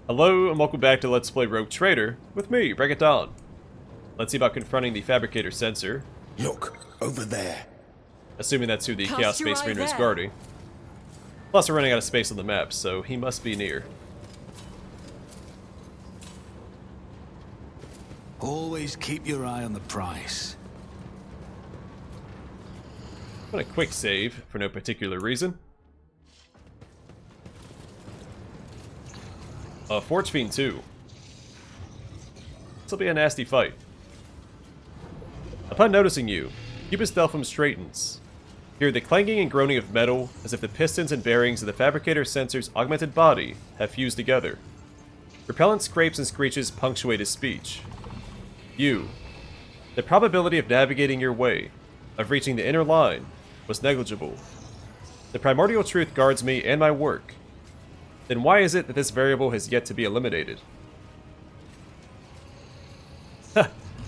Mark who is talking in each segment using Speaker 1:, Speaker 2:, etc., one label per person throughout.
Speaker 1: Hello and welcome back to Let's Play Rogue Trader with me, Break It Down. Let's see about confronting the Fabricator-Censor.
Speaker 2: Look, over there.
Speaker 1: Assuming that's who the
Speaker 3: Cast
Speaker 1: Chaos
Speaker 3: your
Speaker 1: Space
Speaker 3: eye
Speaker 1: Mariner is
Speaker 3: there.
Speaker 1: guarding. Plus we're running out of space on the map, so he must be near.
Speaker 2: Always keep your eye on the prize.
Speaker 1: I'm gonna quick save for no particular reason. Forgefiend 2. This'll be a nasty fight. Upon noticing you, Cubus Delphum straightens. Hear the clanging and groaning of metal, as if the pistons and bearings of the Fabricator-Censor's augmented body have fused together. Repellent scrapes and screeches punctuate his speech. You. The probability of navigating your way, of reaching the inner line, was negligible. The primordial truth guards me and my work. Then why is it that this variable has yet to be eliminated?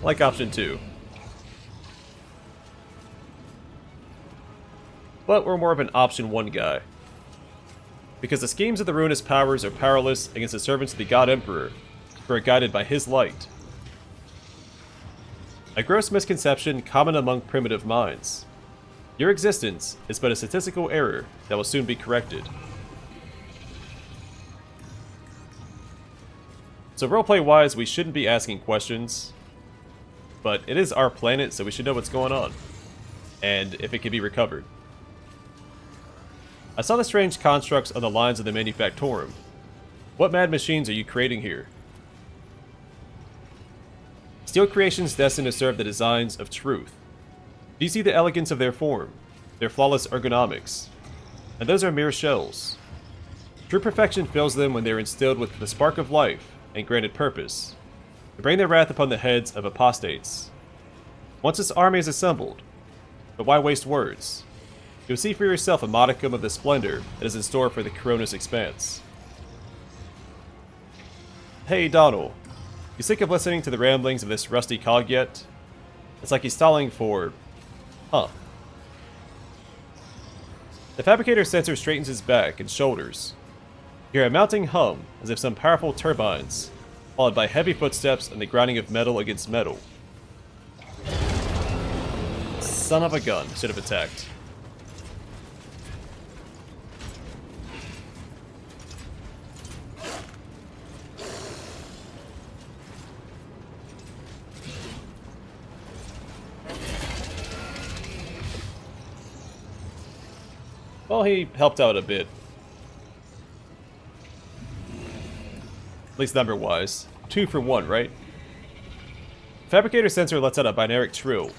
Speaker 1: Like option 2. But we're more of an option 1 guy. Because the schemes of the ruinous powers are powerless against the servants of the God Emperor, who are guided by his light. A gross misconception common among primitive minds. Your existence is but a statistical error that will soon be corrected. So roleplay-wise, we shouldn't be asking questions, but it is our planet, so we should know what's going on, and if it can be recovered. I saw the strange constructs on the lines of the Manufactorum. What mad machines are you creating here? Steel creations destined to serve the designs of truth. Do you see the elegance of their form, their flawless ergonomics? And those are mere shells. True perfection fills them when they are instilled with the spark of life and granted purpose, to bring their wrath upon the heads of apostates. Once this army is assembled, but why waste words? You'll see for yourself a modicum of the splendor that is in store for the Coronis Expanse. Hey, Donald. You sick of listening to the ramblings of this rusty cog yet? It's like he's stalling for... Huh. The Fabricator-Censor straightens his back and shoulders. You hear a mounting hum, as if some powerful turbines, followed by heavy footsteps and the grinding of metal against metal. Son of a gun, should have attacked. Well, he helped out a bit. At least number-wise. 2 for 1, right? Fabricator-Censor lets out a binaric trill.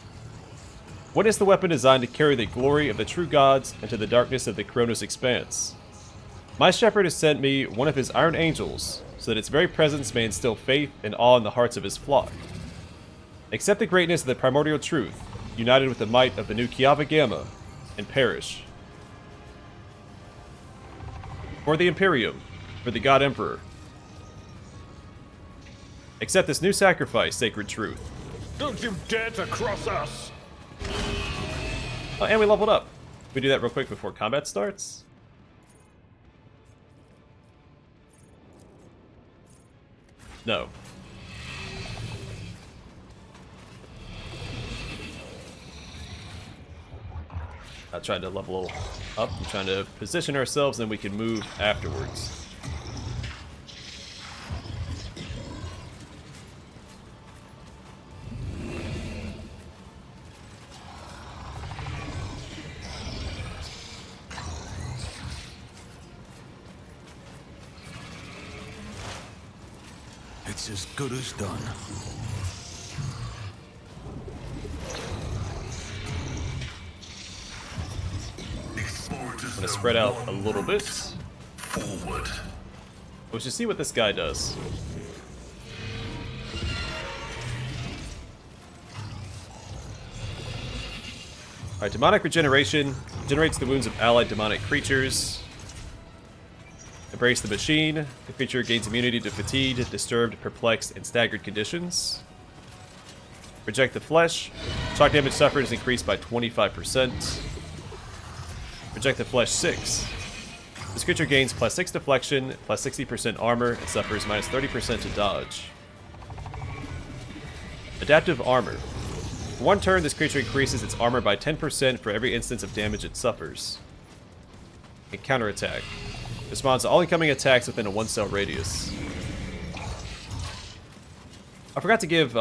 Speaker 1: What is the weapon designed to carry the glory of the true gods into the darkness of the Coronis Expanse? My shepherd has sent me one of his iron angels, so that its very presence may instill faith and awe in the hearts of his flock. Accept the greatness of the primordial truth, united with the might of the new Kiava Gamma, and perish. For the Imperium, for the God Emperor. Accept this new sacrifice, sacred truth.
Speaker 4: Don't you dare to cross us!
Speaker 1: Oh, and we leveled up. Can we do that real quick before combat starts? No. Not trying to level up, I'm trying to position ourselves, and then we can move afterwards.
Speaker 2: It's as good as done.
Speaker 1: I'm gonna spread out a little bit.
Speaker 4: Forward.
Speaker 1: We should see what this guy does. Alright, demonic regeneration generates the wounds of allied demonic creatures. Embrace the machine. The creature gains immunity to fatigued, disturbed, perplexed, and staggered conditions. Reject the flesh. Shock damage suffered is increased by 25%. Reject the flesh 6. This creature gains +6 deflection, +60% armor, and suffers -30% to dodge. Adaptive armor. For 1 turn, this creature increases its armor by 10% for every instance of damage it suffers. And counterattack. Responds to all incoming attacks within a 1-cell radius. I forgot to give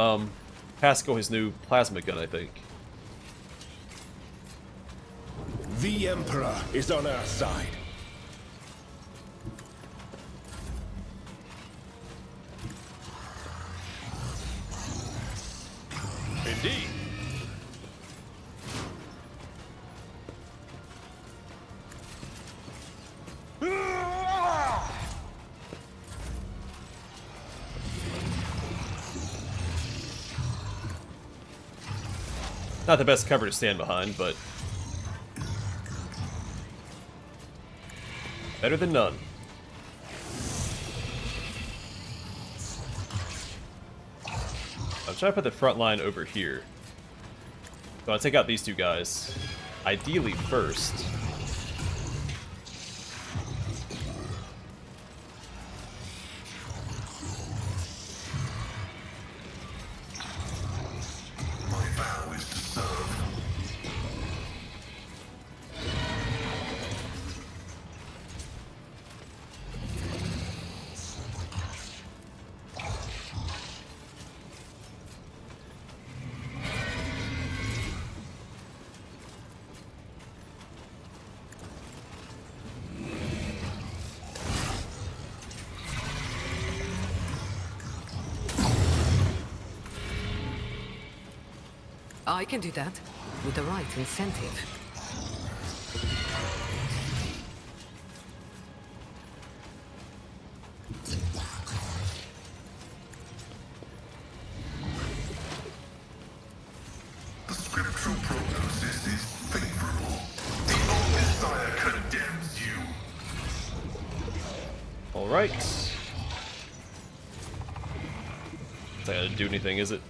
Speaker 1: Pascal his new plasma gun, I think.
Speaker 4: The Emperor is on our side. Indeed.
Speaker 1: Not the best cover to stand behind, but better than none. I'm trying to put the front line over here. So I'll take out these 2 guys. Ideally first.
Speaker 4: My vow is to serve.
Speaker 3: I can do that, with the right incentive.
Speaker 4: The scriptural prognosis is favorable. The old desire condemns you.
Speaker 1: Alright. It's not gonna do anything, is it?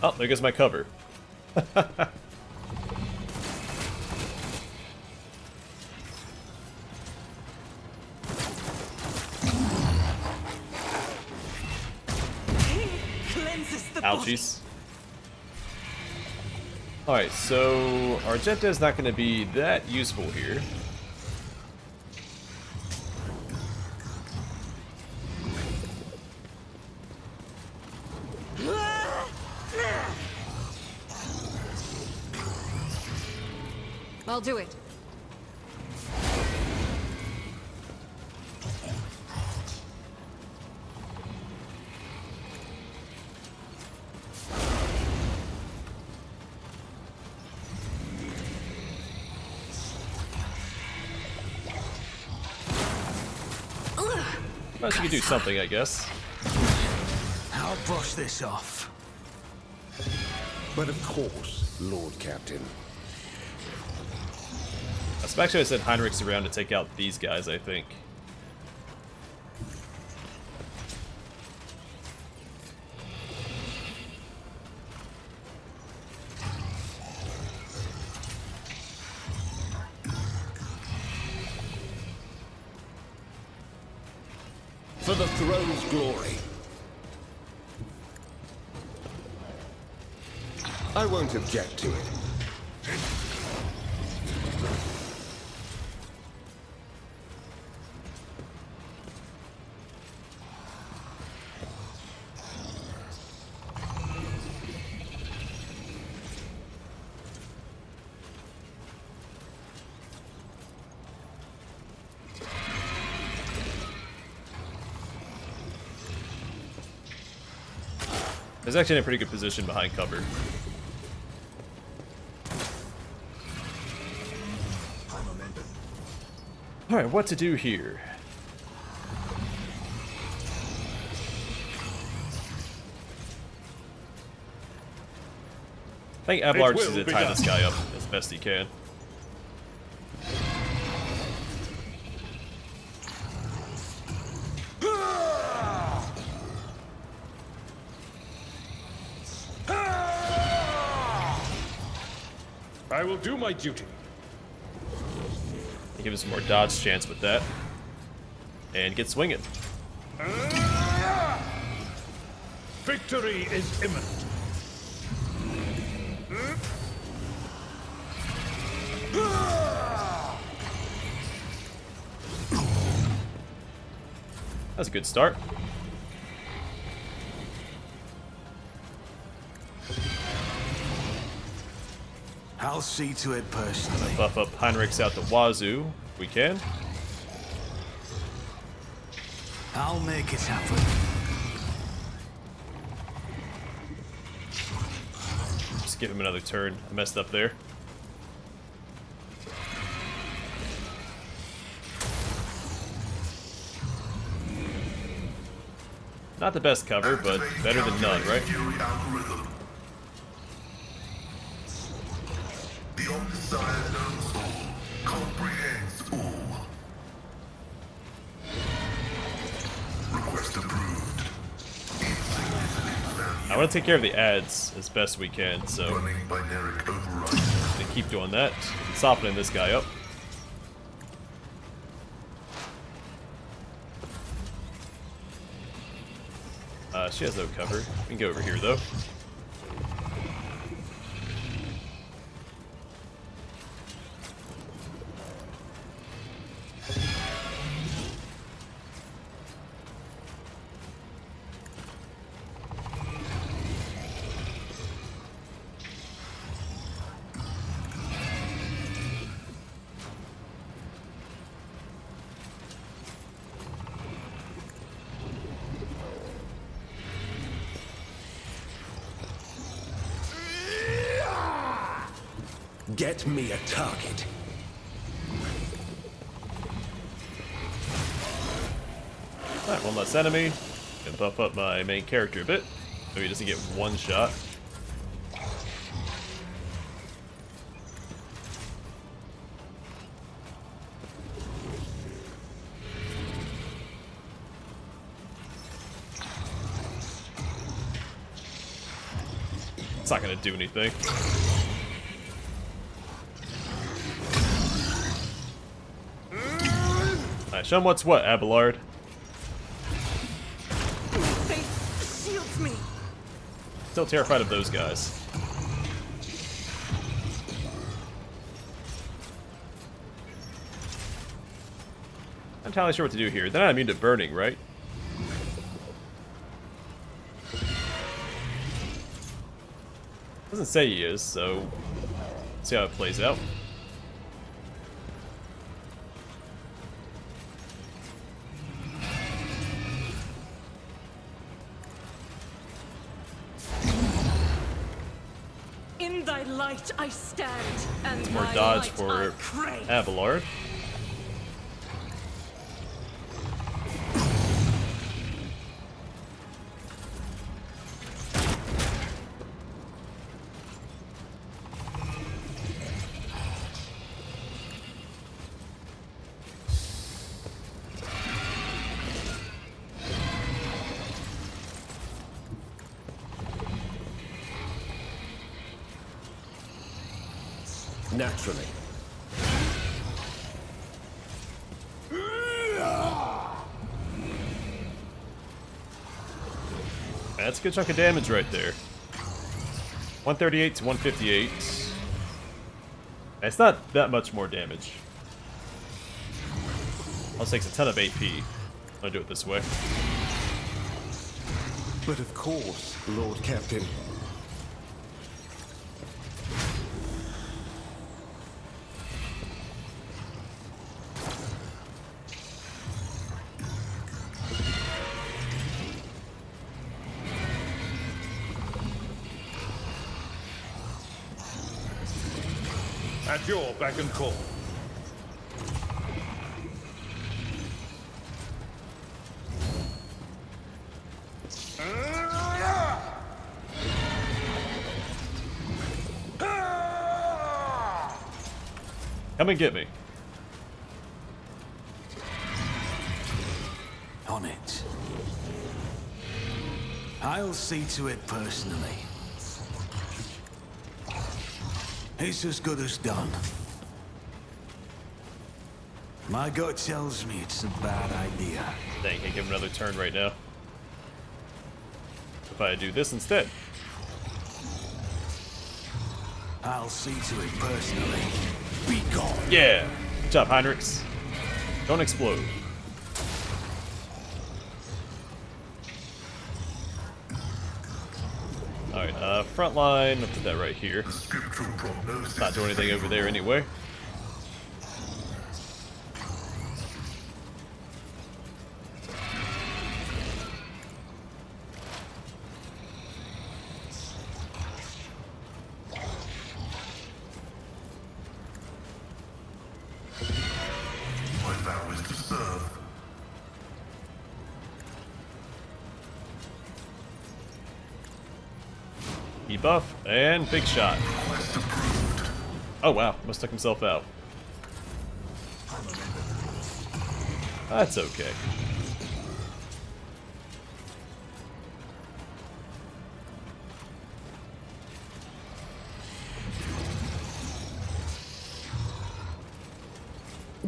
Speaker 1: Oh, there goes my cover. Ouchies. Alright, so Argenta is not going to be that useful here.
Speaker 3: I'll do it.
Speaker 1: Well, you can do something, I guess.
Speaker 2: I'll brush this off.
Speaker 4: But of course, Lord Captain.
Speaker 1: Especially I said Heinrich's around to take out these guys, I think.
Speaker 2: For the throne's glory.
Speaker 4: I won't object to it.
Speaker 1: It's actually in a pretty good position behind cover. Alright, what to do here? I think Ablarge
Speaker 4: It
Speaker 1: needs
Speaker 4: will
Speaker 1: to
Speaker 4: be
Speaker 1: tie
Speaker 4: done.
Speaker 1: this guy up as best he can.
Speaker 5: I will do my duty.
Speaker 1: Give him some more dodge chance with that. And get swinging.
Speaker 5: Victory is imminent.
Speaker 1: That's a good start.
Speaker 2: I'll see to it personally.
Speaker 1: Buff up Heinrichs out the wazoo if we can.
Speaker 2: I'll make it happen.
Speaker 1: Just give him another turn. I messed up there. Not the best cover, but better than none, right?
Speaker 4: Fury algorithm. The Omnissiah knows all, comprehends all. Request approved.
Speaker 1: I want to take care of the ads as best we can, so
Speaker 4: Running binaric override.
Speaker 1: I'm gonna keep doing that. Softening this guy up. She has no cover. We can go over here, though.
Speaker 2: Get me a target.
Speaker 1: Alright, one less enemy. Can buff up my main character a bit, so he doesn't get one shot. It's not gonna do anything. Alright, show him what's what, Abelard.
Speaker 3: Faith shields me.
Speaker 1: Still terrified of those guys. I'm not entirely sure what to do here. They're not immune to burning, right? Doesn't say he is, so let's see how it plays out.
Speaker 3: In thy light I stand, and
Speaker 1: More
Speaker 3: thy
Speaker 1: dodge
Speaker 3: light
Speaker 1: for
Speaker 3: I crave.
Speaker 1: Abelard.
Speaker 2: Naturally.
Speaker 1: That's a good chunk of damage right there. 138 to 158. It's not that much more damage. Also takes a ton of AP. I'm gonna do it this way.
Speaker 2: But of course, Lord Captain.
Speaker 5: At your beck and call.
Speaker 1: Come and get me.
Speaker 2: On it. I'll see to it personally. It's as good as done. My gut tells me it's a bad idea.
Speaker 1: Dang, can't give him another turn right now. If I do this instead.
Speaker 2: I'll see to it personally. Be gone.
Speaker 1: Yeah! Good job, Heinrichs. Don't explode. Alright, front line, I'll put that right here.
Speaker 4: The scriptural prognosis
Speaker 1: Not doing anything over there anyway.
Speaker 4: My vow is to serve.
Speaker 1: Debuff, and big shot.
Speaker 4: Quest approved.
Speaker 1: Oh wow, must took himself out. That's okay.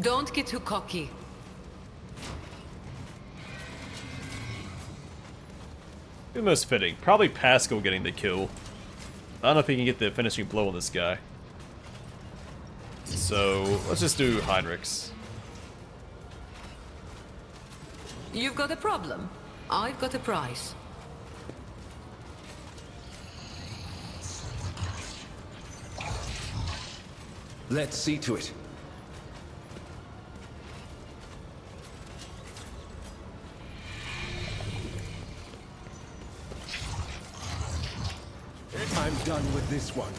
Speaker 3: Don't get too cocky.
Speaker 1: The most fitting. Probably Pascal getting the kill. I don't know if he can get the finishing blow on this guy. So, let's just do Heinrichs.
Speaker 3: You've got a problem. I've got a prize.
Speaker 2: Let's see to it. I'm done with this one.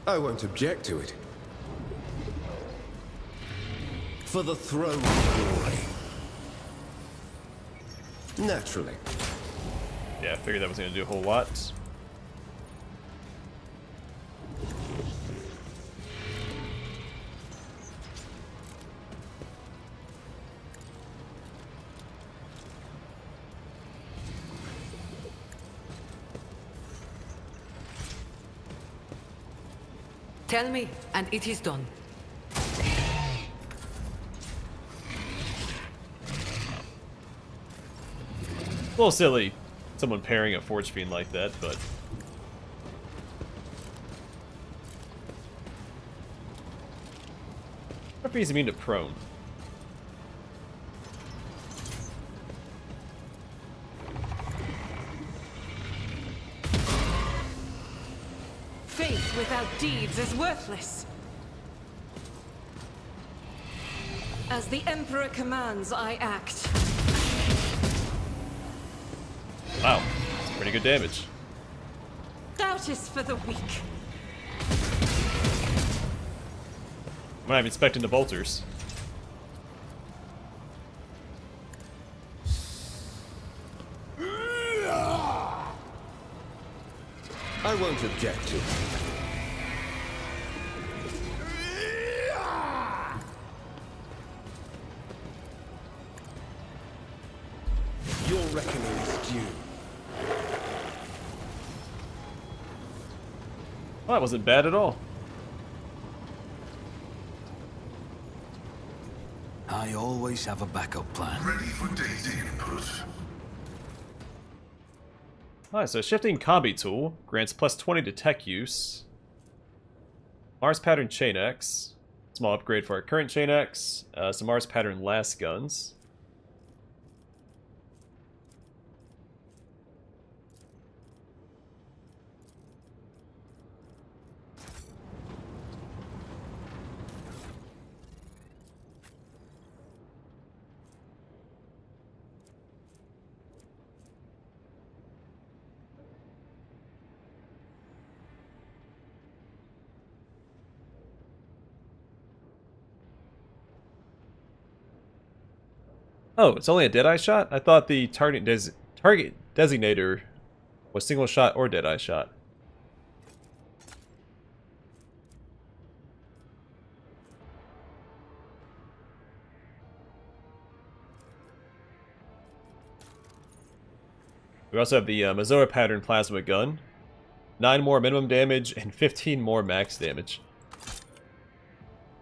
Speaker 6: I won't object to it. For the throne of glory. Naturally.
Speaker 1: Yeah, I figured that was going to do a whole lot.
Speaker 3: Tell me, and it is done.
Speaker 1: A little silly, someone pairing a Forge Fiend like that, but... What if he's immune to prone?
Speaker 7: Faith without deeds is worthless. As the Emperor commands, I act.
Speaker 1: Wow, that's pretty good damage.
Speaker 7: Doubt is for the weak.
Speaker 1: I'm not even expecting the bolters.
Speaker 6: I won't object to it. Your reckoning is due.
Speaker 1: Well, that wasn't bad at all.
Speaker 2: I always have a backup plan.
Speaker 4: Ready for data input.
Speaker 1: Alright, so shifting combi tool grants plus 20 to tech use. Mars pattern chain X. Small upgrade for our current chain X. Some Mars pattern last guns. Oh, it's only a Deadeye shot? I thought the target designator was single shot or Deadeye shot. We also have the Mazoa pattern plasma gun. 9 more minimum damage and 15 more max damage.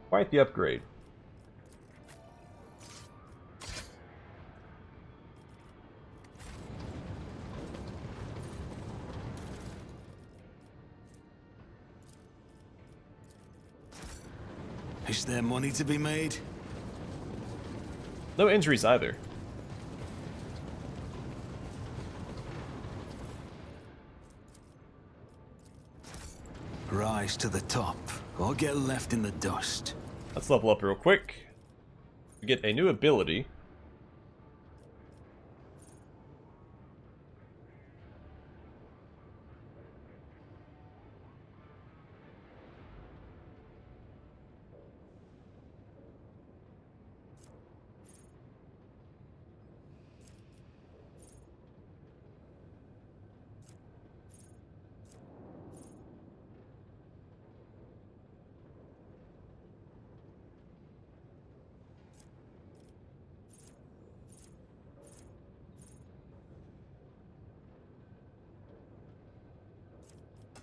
Speaker 1: Quite the upgrade.
Speaker 2: Is there money to be made?
Speaker 1: No injuries either.
Speaker 2: Rise to the top, or get left in the dust.
Speaker 1: Let's level up real quick. We get a new ability.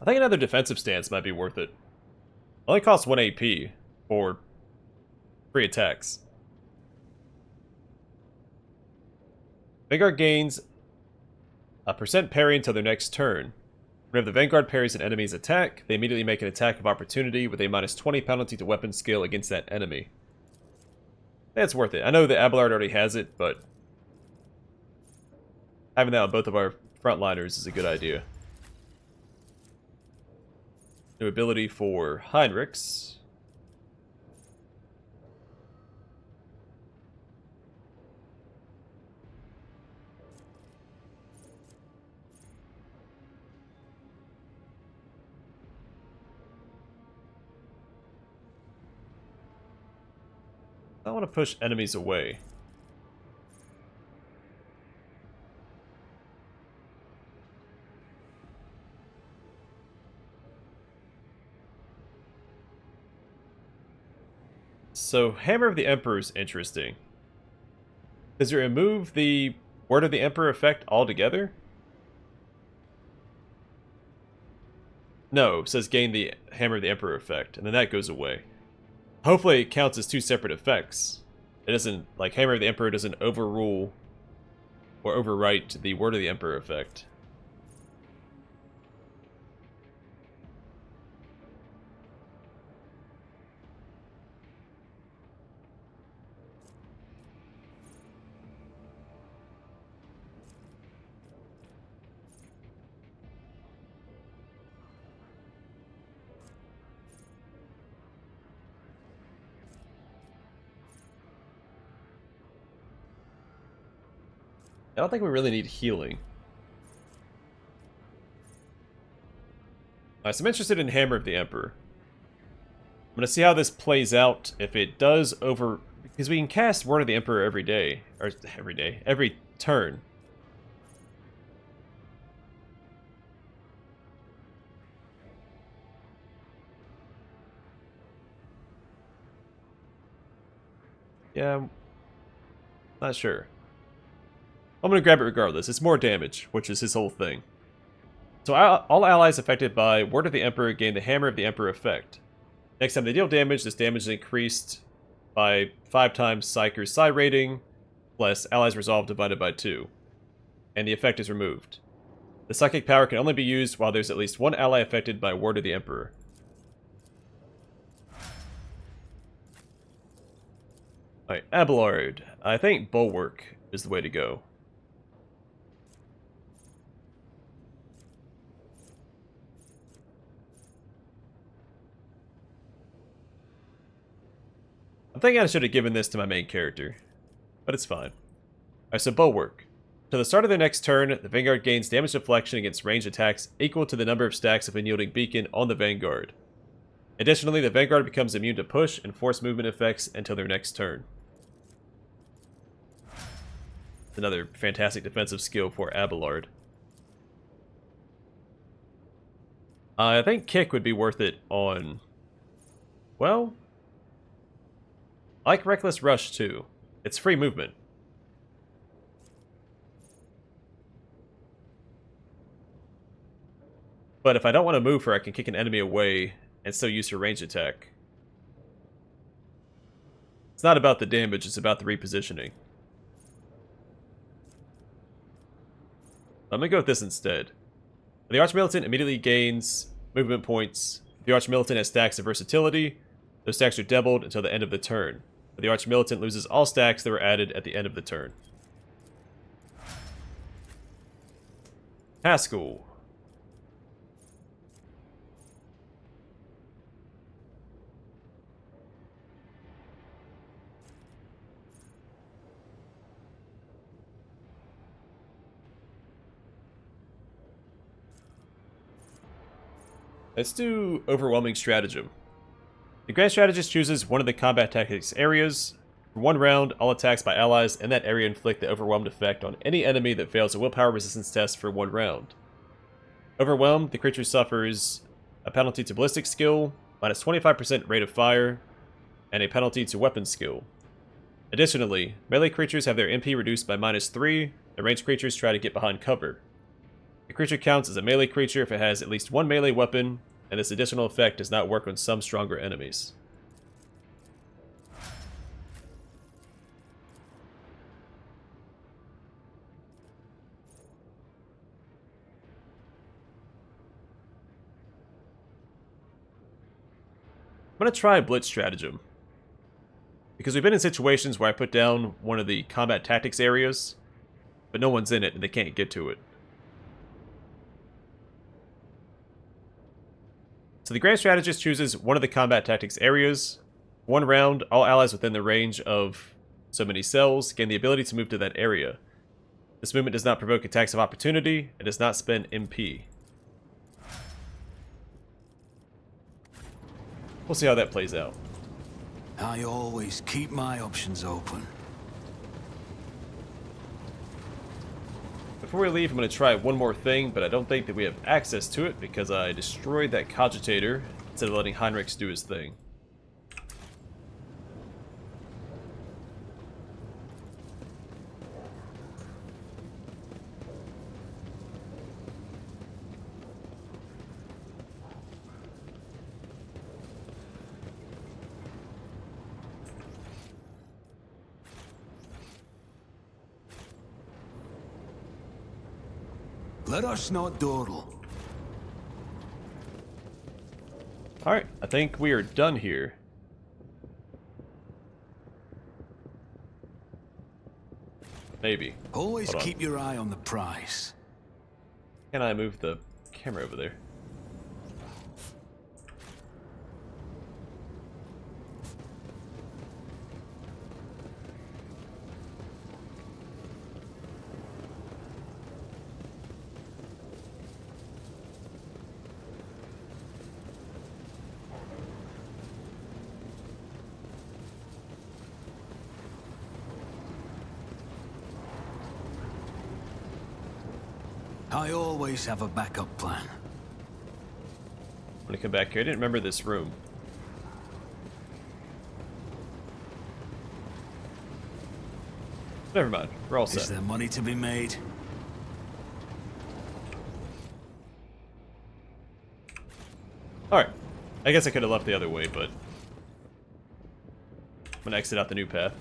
Speaker 1: I think another defensive stance might be worth it. Only costs 1 AP for 3 attacks. Vanguard gains a % parry until their next turn. Whenever the Vanguard parries an enemy's attack, they immediately make an attack of opportunity with a -20 penalty to weapon skill against that enemy. That's worth it. I know that Abelard already has it, but having that on both of our frontliners is a good idea. New ability for Heinrichs. I want to push enemies away. So, Hammer of the Emperor is interesting. Does it remove the Word of the Emperor effect altogether? No, it says gain the Hammer of the Emperor effect, and then that goes away. Hopefully it counts as 2 separate effects. It doesn't, like, Hammer of the Emperor doesn't overrule or overwrite the Word of the Emperor effect. I don't think we really need healing. Alright, so I'm interested in Hammer of the Emperor. I'm going to see how this plays out. If it does over... Because we can cast Word of the Emperor every day. Or every turn. Yeah, I'm not sure. I'm going to grab it regardless. It's more damage, which is his whole thing. So all allies affected by Word of the Emperor gain the Hammer of the Emperor effect. Next time they deal damage, this damage is increased by 5 times Psyker's Psi rating, plus allies resolve divided by 2. And the effect is removed. The psychic power can only be used while there's at least 1 ally affected by Word of the Emperor. Alright, Abelard. I think Bulwark is the way to go. I'm thinking I should have given this to my main character, but it's fine. Alright, so Bulwark. To the start of their next turn, the Vanguard gains damage deflection against ranged attacks equal to the number of stacks of unyielding beacon on the Vanguard. Additionally, the Vanguard becomes immune to push and force movement effects until their next turn. Another fantastic defensive skill for Abelard. I think Kick would be worth it on... Well... I like Reckless Rush too. It's free movement. But if I don't want to move her, I can kick an enemy away and still use her range attack. It's not about the damage, it's about the repositioning. I'm going to go with this instead. The Archmilitant immediately gains movement points. The Archmilitant has stacks of versatility. Those stacks are doubled until the end of the turn. But the Archmilitant loses all stacks that were added at the end of the turn. Haskell. Let's do Overwhelming Stratagem. The Grand Strategist chooses one of the combat tactics areas. For 1 round, all attacks by allies in that area inflict the Overwhelmed effect on any enemy that fails a willpower resistance test for 1 round. Overwhelmed, the creature suffers a penalty to ballistic skill, minus 25% rate of fire, and a penalty to weapon skill. Additionally, melee creatures have their MP reduced by -3, and ranged creatures try to get behind cover. The creature counts as a melee creature if it has at least 1 melee weapon, and this additional effect does not work on some stronger enemies. I'm going to try Blitz Stratagem. Because we've been in situations where I put down one of the combat tactics areas, but no one's in it and they can't get to it. So the Grand Strategist chooses one of the combat tactics areas. 1 round, all allies within the range of so many cells gain the ability to move to that area. This movement does not provoke attacks of opportunity, and does not spend MP. We'll see how that plays out.
Speaker 2: I always keep my options open.
Speaker 1: Before we leave, I'm going to try one more thing, but I don't think that we have access to it because I destroyed that cogitator instead of letting Heinrichs do his thing.
Speaker 2: Let us not dawdle.
Speaker 1: Alright, I think we are done here. Maybe.
Speaker 2: Always
Speaker 1: Hold on.
Speaker 2: keep your eye on the prize.
Speaker 1: Can I move the camera over there?
Speaker 2: I always have a backup plan.
Speaker 1: I'm gonna come back here. I didn't remember this room. Never mind. We're all
Speaker 2: Is
Speaker 1: set.
Speaker 2: there money to be made?
Speaker 1: Alright. I guess I could have left the other way, but I'm gonna exit out the new path.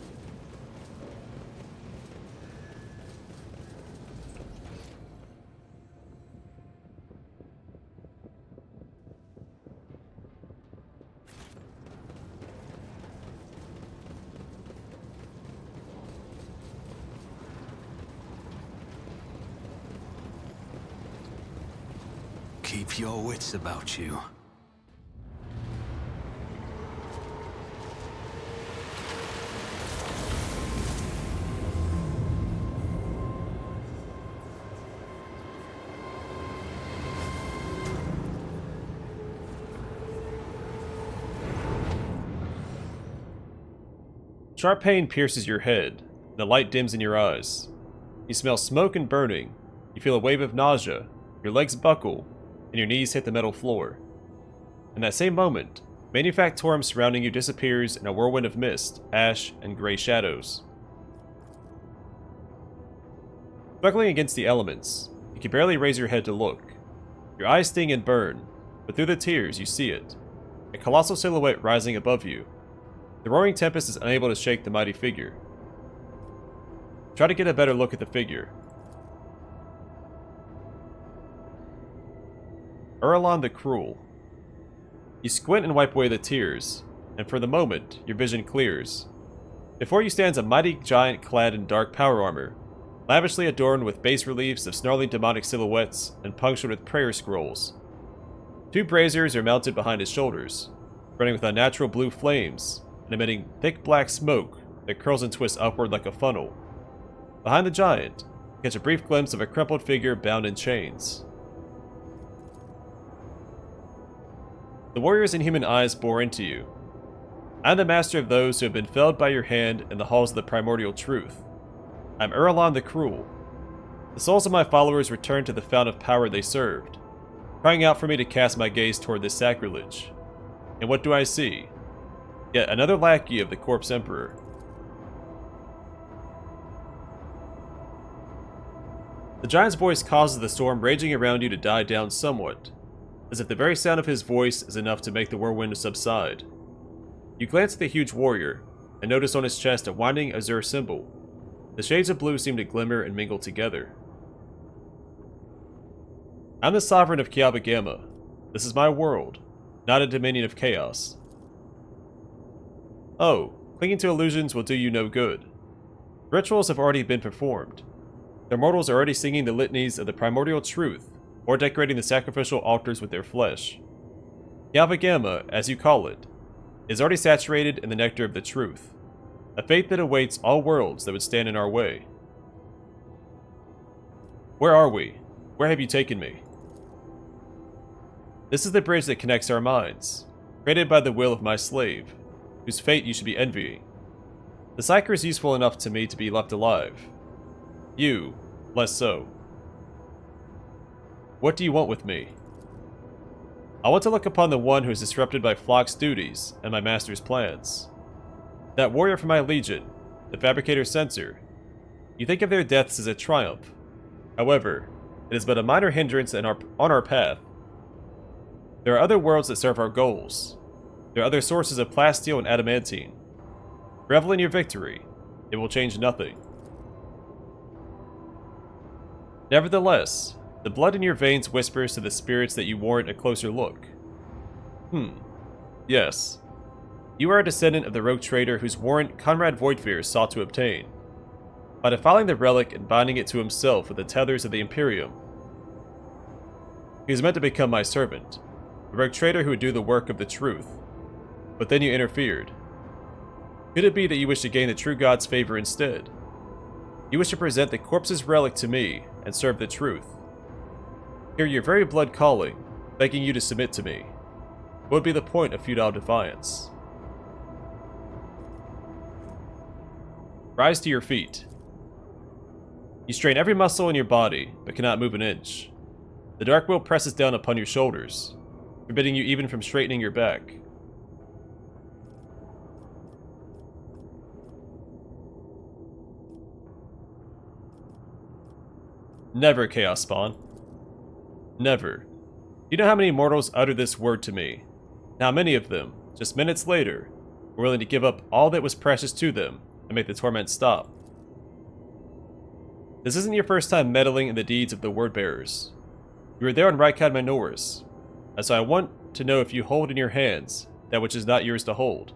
Speaker 2: Keep your wits about you.
Speaker 1: Sharp pain pierces your head, and the light dims in your eyes. You smell smoke and burning. You feel a wave of nausea. Your legs buckle, and your knees hit the metal floor. In that same moment, Manufactorum surrounding you disappears in a whirlwind of mist, ash, and gray shadows. Struggling against the elements, you can barely raise your head to look. Your eyes sting and burn, but through the tears you see it. A colossal silhouette rising above you. The roaring tempest is unable to shake the mighty figure. Try to get a better look at the figure. Urlon the Cruel. You squint and wipe away the tears, and for the moment, your vision clears. Before you stands a mighty giant clad in dark power armor, lavishly adorned with bas reliefs of snarling demonic silhouettes and punctured with prayer scrolls. 2 braziers are mounted behind his shoulders, burning with unnatural blue flames and emitting thick black smoke that curls and twists upward like a funnel. Behind the giant, you catch a brief glimpse of a crumpled figure bound in chains. The warrior's inhuman eyes bore into you. I am the master of those who have been felled by your hand in the halls of the primordial truth. I am Urlon the Cruel. The souls of my followers return to the fount of power they served, crying out for me to cast my gaze toward this sacrilege. And what do I see? Yet another lackey of the Corpse Emperor. The giant's voice causes the storm raging around you to die down somewhat, as if the very sound of his voice is enough to make the whirlwind subside. You glance at the huge warrior, and notice on his chest a winding azure symbol. The shades of blue seem to glimmer and mingle together. I'm the sovereign of Kiabagama. This is my world, not a dominion of chaos. Oh, clinging to illusions will do you no good. Rituals have already been performed. The mortals are already singing the litanies of the primordial truth, or decorating the sacrificial altars with their flesh. Kiabagama, as you call it, is already saturated in the nectar of the truth, a fate that awaits all worlds that would stand in our way. Where are we? Where have you taken me? This is the bridge that connects our minds, created by the will of my slave, whose fate you should be envying. The Psyker is useful enough to me to be left alive. You, less so. What do you want with me? I want to look upon the one who is disrupted by Flock's duties and my master's plans. That warrior from my legion, the Fabricator-Censor. You think of their deaths as a triumph. However, it is but a minor hindrance on our path. There are other worlds that serve our goals. There are other sources of plasteel and adamantine. Revel in your victory. It will change nothing. Nevertheless, the blood in your veins whispers to the spirits that you warrant a closer look. Yes. You are a descendant of the rogue trader whose warrant Conrad Voidfear sought to obtain. By defiling the relic and binding it to himself with the tethers of the Imperium. He was meant to become my servant, a rogue trader who would do the work of the truth. But then you interfered. Could it be that you wish to gain the true God's favor instead? You wish to present the corpse's relic to me and serve the truth. Hear your very blood calling, begging you to submit to me. What would be the point of futile defiance? Rise to your feet. You strain every muscle in your body, but cannot move an inch. The dark will presses down upon your shoulders, forbidding you even from straightening your back. Never, Chaos Spawn. Never. You know how many mortals uttered this word to me? How many of them, just minutes later, were willing to give up all that was precious to them and make the torment stop? This isn't your first time meddling in the deeds of the word-bearers. You were there on Rykad Minoris, and so I want to know if you hold in your hands that which is not yours to hold.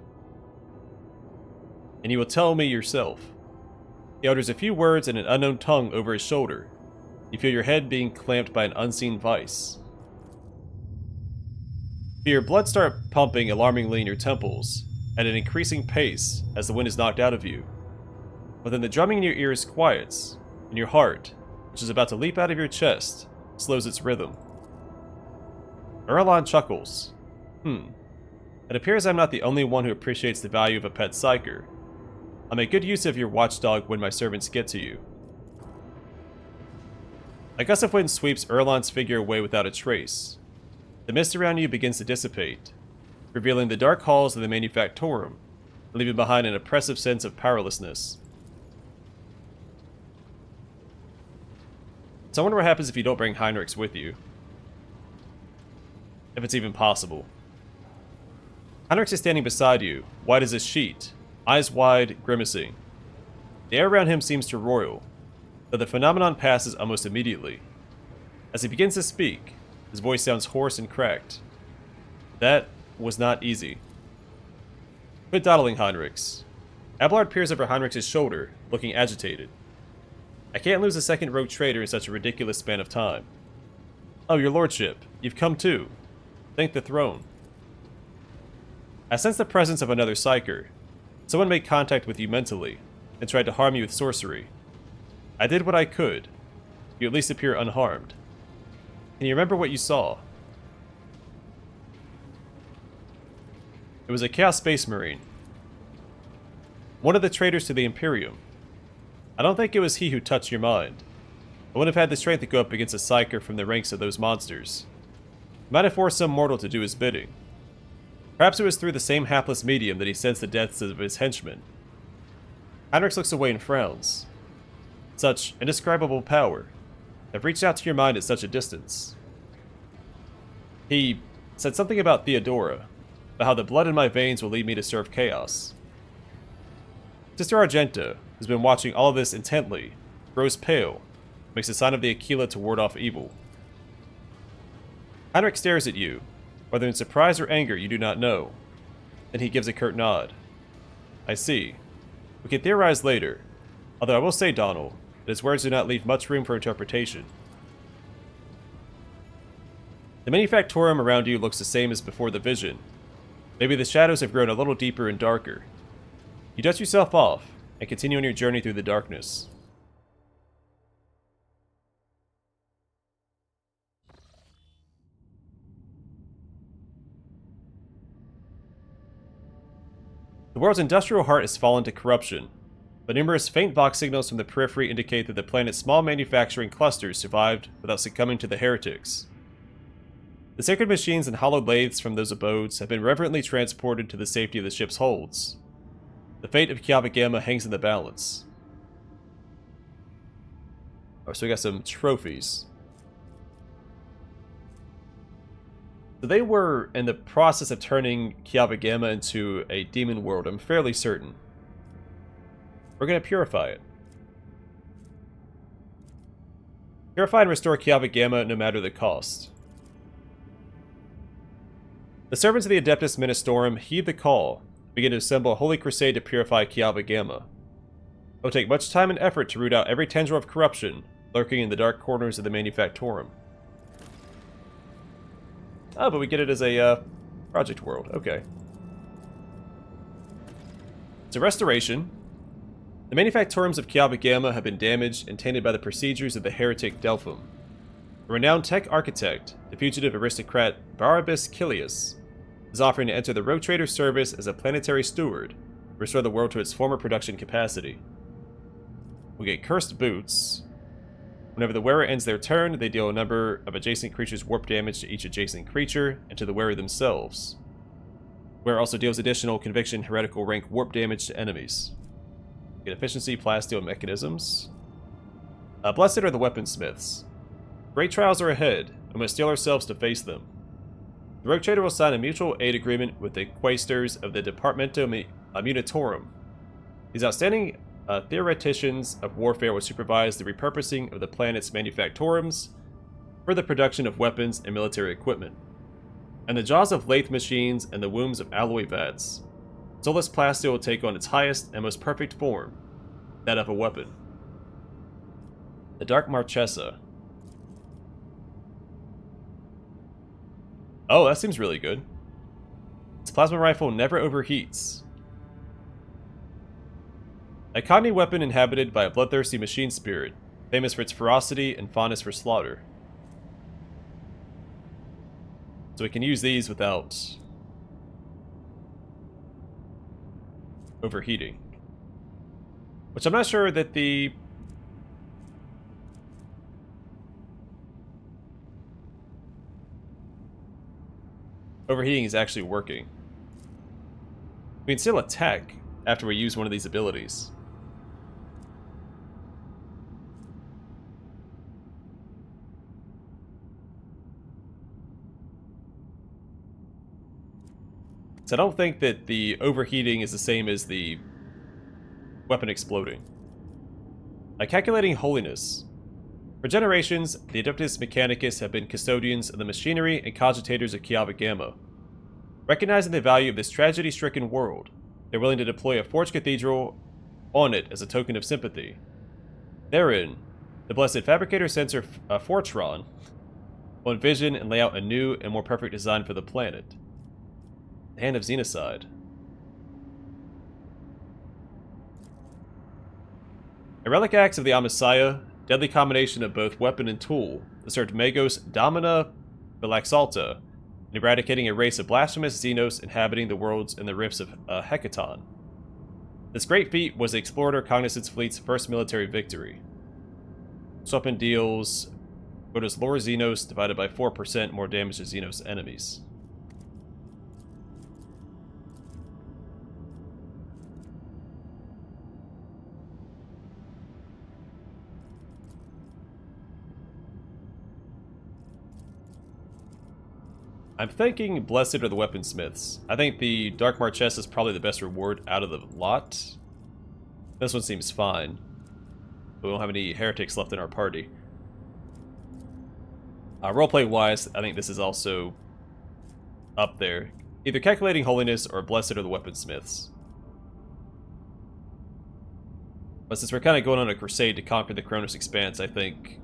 Speaker 1: And you will tell me yourself. He utters a few words in an unknown tongue over his shoulder. You feel your head being clamped by an unseen vice. Feel your blood start pumping alarmingly in your temples, at an increasing pace as the wind is knocked out of you. But then the drumming in your ears quiets, and your heart, which is about to leap out of your chest, slows its rhythm. Urlon chuckles. It appears I'm not the only one who appreciates the value of a pet psyker. I'll make good use of your watchdog when my servants get to you. A gust of wind sweeps Urlon's figure away without a trace. The mist around you begins to dissipate, revealing the dark halls of the Manufactorum, leaving behind an oppressive sense of powerlessness. So I wonder what happens if you don't bring Heinrichs with you. if it's even possible. Heinrichs is standing beside you, white as a sheet, eyes wide, grimacing. The air around him seems to roil, though the phenomenon passes almost immediately. As he begins to speak, his voice sounds hoarse and cracked. That was not easy. Quit dawdling, Heinrichs. Abelard peers over Heinrichs' shoulder, looking agitated. I can't lose a second rogue trader in such a ridiculous span of time. Oh, your lordship, you've come too. Thank the throne. I sense the presence of another psyker. Someone made contact with you mentally, and tried to harm you with sorcery. I did what I could. You at least appear unharmed. Can you remember what you saw? It was a Chaos Space Marine. One of the traitors to the Imperium. I don't think it was he who touched your mind. I wouldn't have had the strength to go up against a psyker from the ranks of those monsters. He might have forced some mortal to do his bidding. Perhaps it was through the same hapless medium that he sensed the deaths of his henchmen. Heinrichs looks away and frowns. Such indescribable power. I've reached out to your mind at such a distance. He said something about Theodora, about how the blood in my veins will lead me to serve chaos. Sister Argenta, who's been watching all of this intently, grows pale, makes a sign of the Aquila to ward off evil. Heinrich stares at you, whether in surprise or anger you do not know. Then he gives a curt nod. I see. We can theorize later, although I will say, Donald, that his words do not leave much room for interpretation. The manufactorum around you looks the same as before the vision. Maybe the shadows have grown a little deeper and darker. You dust yourself off, and continue on your journey through the darkness. The world's industrial heart has fallen to corruption, but numerous faint Vox signals from the periphery indicate that the planet's small manufacturing clusters survived without succumbing to the heretics. The sacred machines and hollowed lathes from those abodes have been reverently transported to the safety of the ship's holds. The fate of Kiava Gamma hangs in the balance. Oh, so we got some trophies. So they were in the process of turning Kiava Gamma into a demon world, I'm fairly certain. We're going to purify it. Purify and restore Kiava Gamma no matter the cost. The servants of the Adeptus Ministorum heed the call, begin to assemble a holy crusade to purify Kiava Gamma. It will take much time and effort to root out every tendril of corruption lurking in the dark corners of the Manufactorum. Oh, but we get it as a project world. Okay. So restoration. The Manufactorums of Kiava Gamma have been damaged and tainted by the procedures of the heretic Delphum. A renowned tech architect, the fugitive aristocrat Barabas Kilius, is offering to enter the Rogue Trader service as a planetary steward, restore the world to its former production capacity. We get cursed boots. Whenever the wearer ends their turn, they deal a number of adjacent creatures warp damage to each adjacent creature and to the wearer themselves. The wearer also deals additional conviction heretical rank warp damage to enemies. We get efficiency, plasteel mechanisms. Blessed are the weaponsmiths. Great trials are ahead, and we must steel ourselves to face them. The Rogue Trader will sign a mutual aid agreement with the Quaestors of the Departamento Munitorum. These outstanding theoreticians of warfare will supervise the repurposing of the planet's manufactorums for the production of weapons and military equipment. And the jaws of lathe machines and the wombs of alloy vats, soulless plasteel will take on its highest and most perfect form, that of a weapon. The Dark Marchesa. Oh, that seems really good. This plasma rifle never overheats. A Kani weapon inhabited by a bloodthirsty machine spirit, famous for its ferocity and fondness for slaughter. So we can use these without overheating. Which I'm not sure that the overheating is actually working. We can still attack after we use one of these abilities. So I don't think that the overheating is the same as the weapon exploding. Calculating holiness. For generations, the Adeptus Mechanicus have been custodians of the machinery and cogitators of Kiava Gamma. Recognizing the value of this tragedy-stricken world, they're willing to deploy a forged cathedral on it as a token of sympathy. Therein, the blessed Fabricator-Censor Fortron will envision and lay out a new and more perfect design for the planet. The Hand of Xenocide. A relic axe of the Amasiah, deadly combination of both weapon and tool, that served Magos Domina Relaxalta, in eradicating a race of blasphemous Xenos inhabiting the worlds in the rifts of Hecaton. This great feat was the Explorer Cognizance Fleet's first military victory. This weapon deals Goda's lore Xenos divided by 4% more damage to Xenos enemies. I'm thinking Blessed are the Weaponsmiths. I think the Dark Marchesa is probably the best reward out of the lot. This one seems fine. We don't have any heretics left in our party. Roleplay-wise, I think this is also up there. Either Calculating Holiness or Blessed are the Weaponsmiths. But since we're kind of going on a crusade to conquer the Kronos Expanse, I think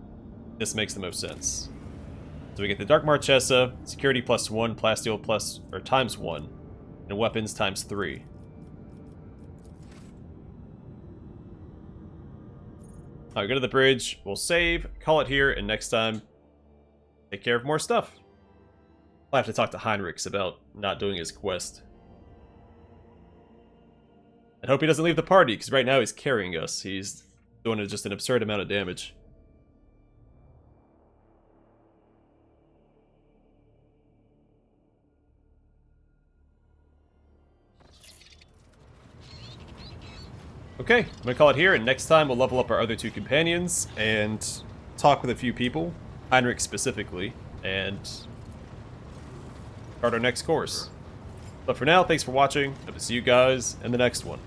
Speaker 1: this makes the most sense. So we get the Dark Marchesa, security +1, plasteel +1, and weapons ×3. Alright, go to the bridge, we'll save, call it here, and next time, take care of more stuff. I'll have to talk to Heinrichs about not doing his quest. And hope he doesn't leave the party, because right now he's carrying us. He's doing just an absurd amount of damage. Okay, I'm gonna call it here, and next time we'll level up our other two companions and talk with a few people, Heinrich specifically, and start our next course. But for now, thanks for watching. Hope to see you guys in the next one.